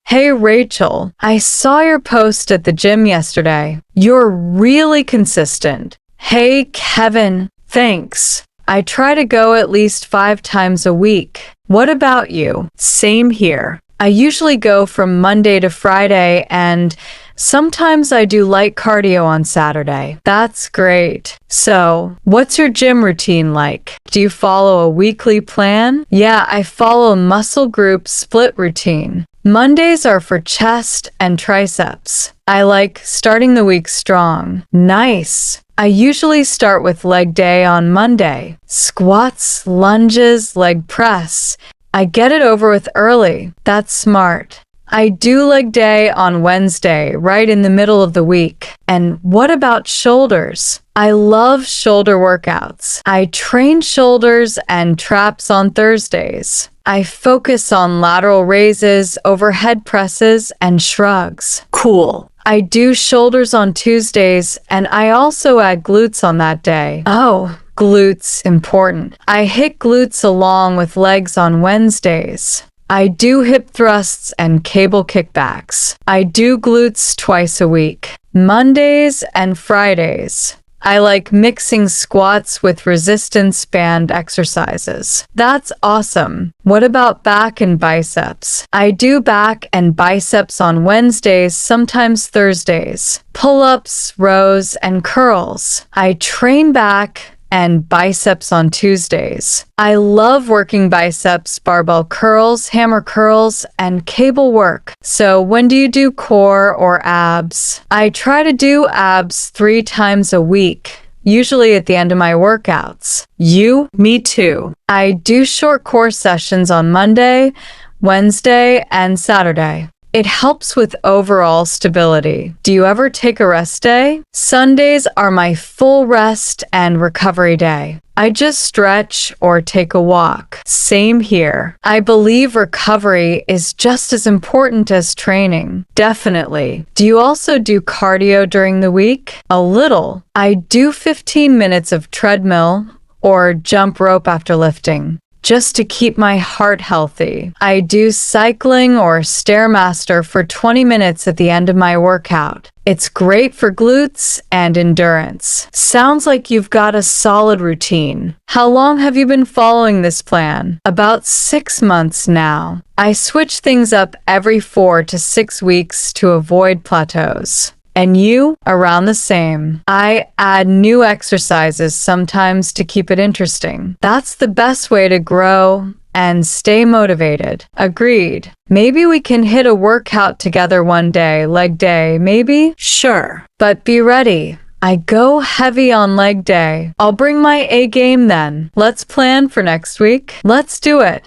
Hey Rachel, I saw your post at the gym yesterday. You're really consistent. Hey Kevin, thanks. I try to go at least 5 times a week. What about you? Same here. I usually go from Monday to Friday and sometimes I do light cardio on Saturday. That's great. So, what's your gym routine like? Do you follow a weekly plan? Yeah, I follow a muscle group split routine. Mondays are for chest and triceps. I like starting the week strong. Nice. I usually start with leg day on Monday. Squats, lunges, leg press. I get it over with early. That's smart. I do leg day on Wednesday, right in the middle of the week. And what about shoulders? I love shoulder workouts. I train shoulders and traps on Thursdays. I focus on lateral raises, overhead presses, and shrugs. Cool. I do shoulders on Tuesdays, and I also add glutes on that day. Oh, glutes, important. I hit glutes along with legs on Wednesdays. I do hip thrusts and cable kickbacks. I do glutes twice a week, Mondays and Fridays. I like mixing squats with resistance band exercises. That's awesome. What about back and biceps? I do back and biceps on Wednesdays, sometimes Thursdays. Pull-ups, rows, and curls. I train back and biceps on Tuesdays. I love working biceps, barbell curls, hammer curls, and cable work. So when do you do core or abs? I try to do abs 3 times a week, usually at the end of my workouts. You? Me too. I do short core sessions on Monday, Wednesday, and Saturday. It helps with overall stability. Do you ever take a rest day? Sundays are my full rest and recovery day. I just stretch or take a walk. Same here. I believe recovery is just as important as training. Definitely. Do you also do cardio during the week? A little. I do 15 minutes of treadmill or jump rope after lifting, just to keep my heart healthy. I do cycling or Stairmaster for 20 minutes at the end of my workout. It's great for glutes and endurance. Sounds like you've got a solid routine. How long have you been following this plan? About 6 months now. I switch things up every 4 to 6 weeks to avoid plateaus. And you? Around the same. I add new exercises sometimes to keep it interesting. That's the best way to grow and stay motivated. Agreed. Maybe we can hit a workout together one day, leg day, maybe? Sure. But be ready. I go heavy on leg day. I'll bring my A game then. Let's plan for next week. Let's do it.